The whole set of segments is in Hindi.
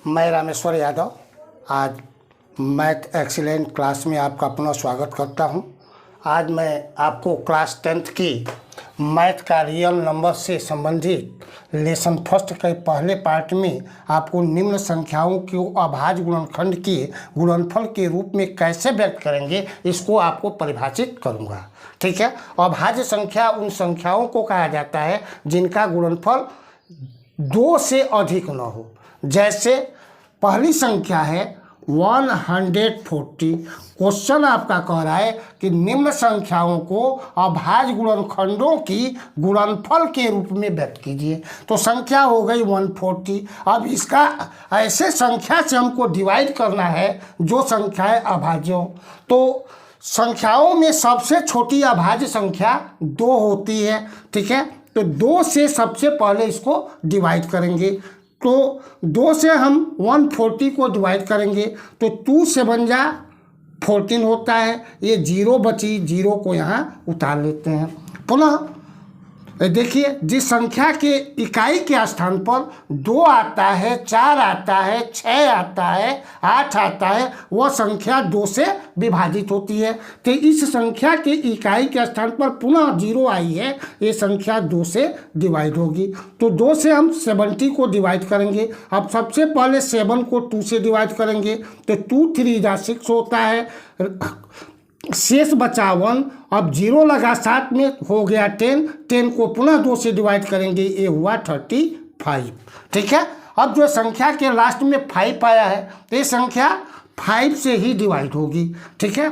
मैं रामेश्वर यादव आज मैथ एक्सीलेंट क्लास में आपका पुनः स्वागत करता हूं। आज मैं आपको क्लास 10th की मैथ का रियल नंबर से संबंधित लेसन फर्स्ट के पहले पार्ट में आपको निम्न संख्याओं को अभाज्य गुणनखंड के गुणनफल के रूप में कैसे व्यक्त करेंगे इसको आपको परिभाषित करूंगा। ठीक है। अभाज्य संख्या उन संख्याओं को कहा जाता है जिनका गुणनफल 2 से अधिक न हो। जैसे पहली संख्या है 140। क्वेश्चन आपका कह रहा है कि निम्न संख्याओं को अभाज्य गुणनखंडों की गुणनफल के रूप में व्यक्त कीजिए। तो संख्या हो गई 140। अब इसका ऐसे संख्या से हमको डिवाइड करना है जो संख्याएं अभाज्य हो। तो संख्याओं में सबसे छोटी अभाज्य संख्या 2 होती है। ठीक है। तो 2 से सबसे पहले इसको डिवाइड करेंगे। तो 2 से हम 140 को डिवाइड करेंगे तो 2 से बन जा 14 होता है। ये 0 बची, 0 को यहाँ उतार लेते हैं। पुनः देखिए, जिस संख्या के इकाई के स्थान पर 2 आता है, 4 आता है, 6 आता है, 8 आता है, वह संख्या 2 से विभाजित होती है। तो इस संख्या के इकाई के स्थान पर पुनः 0 आई है, ये संख्या 2 से डिवाइड होगी। तो 2 से हम 70 को डिवाइड करेंगे। अब सबसे पहले 7 को 2 से डिवाइड करेंगे तो 2 3 जा 6 होता है, शेष बचा 1। अब 0 लगा, साथ में हो गया 10 को पुनः 2 से डिवाइड करेंगे, ये हुआ 35। ठीक है। अब जो संख्या के लास्ट में 5 आया है तो ये संख्या 5 से ही डिवाइड होगी। ठीक है।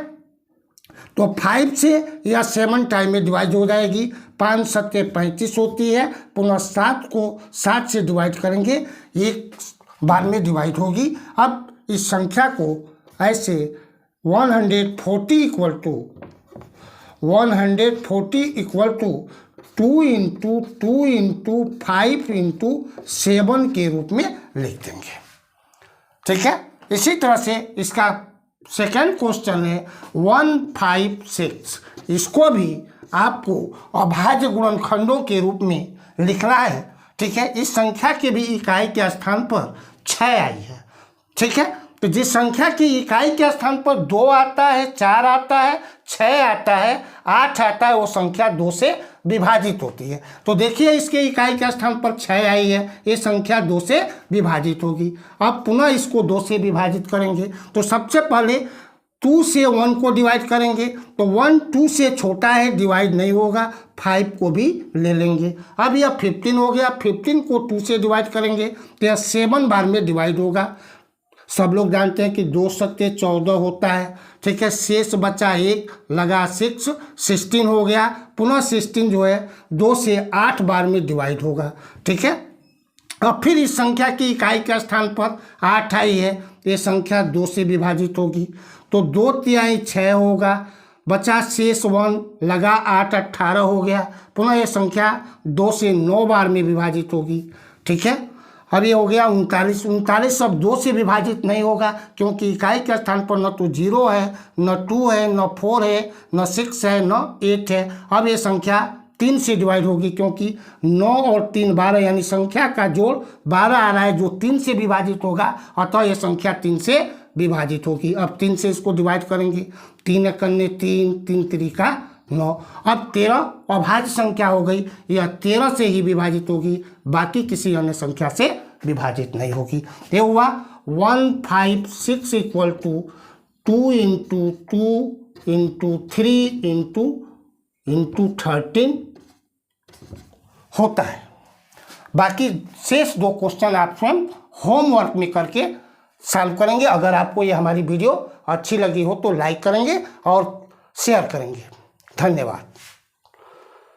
तो 5 से या 7 टाइम में डिवाइड हो जाएगी। 5 7 35 होती है। पुनः 7 को 7 से डिवाइड करेंगे, एक बार में डिवाइड होगी। अब इस संख्या को ऐसे 140 equal to 2 into 2 into 5 into 7 के रूप में लिख देंगे। ठीक है। इसी तरह से इसका सेकंड क्वेश्चन है 156। इसको भी आपको अभाज्य गुणनखंडों के रूप में लिखना है। ठीक है। इस संख्या के भी इकाई के स्थान पर 6 आई है। ठीक है। तो जिस संख्या की इकाई के स्थान पर 2 आता है, 4 आता है, 6 आता है, 8 आता है, वो संख्या 2 से विभाजित होती है। तो देखिए, इसके इकाई के स्थान पर 6 आई है, ये संख्या 2 से विभाजित होगी। अब पुनः इसको 2 से विभाजित करेंगे तो सबसे पहले 2 से 1 को डिवाइड करेंगे तो 1 2 से छोटा है, डिवाइड नहीं होगा। 5 को भी ले लेंगे। अब यह 15 हो गया। 15 को 2 से डिवाइड करेंगे तो यह 7 बार में डिवाइड होगा। सब लोग जानते हैं कि 2 सत्ते 14 होता है। ठीक है। शेष बचा 1, लगा 6, 16 हो गया। पुनः 16 जो है 2 से 8 बार में डिवाइड होगा। ठीक है। और फिर इस संख्या की इकाई के स्थान पर 8 आई है, ये संख्या 2 से विभाजित होगी। तो 2 तिहाई 6 होगा, बचा शेष 1, लगा 8 18 हो गया। पुनः ये संख्या 2 से 9 बार में विभाजित होगी। ठीक है। अब ये हो गया 39। 39 अब 2 से विभाजित नहीं होगा क्योंकि इकाई के स्थान पर न तो 0 है, न 2 है, न 4 है, न 6 है, न 8 है। अब ये संख्या 3 से डिवाइड होगी क्योंकि 9 और 3 12, यानी संख्या का जोड़ 12 आ रहा है जो 3 से विभाजित होगा, अतः यह संख्या 3 से विभाजित होगी। अब 3 से इसको डिवाइड करेंगे, 3 एकन्ने 3, 3 3 9। अब 13 अभाज्य संख्या हो गई, यह 13 से ही विभाजित होगी, बाकी किसी अन्य संख्या से विभाजित नहीं होगी। ये हुआ 156 equal to 2 into 2 into 3 into 13 होता है। बाकी शेष 2 क्वेश्चन आप स्वयं होमवर्क में करके सॉल्व करेंगे। अगर आपको ये हमारी वीडियो अच्छी लगी हो तो लाइक करेंगे और शेयर करेंगे। धन्यवाद।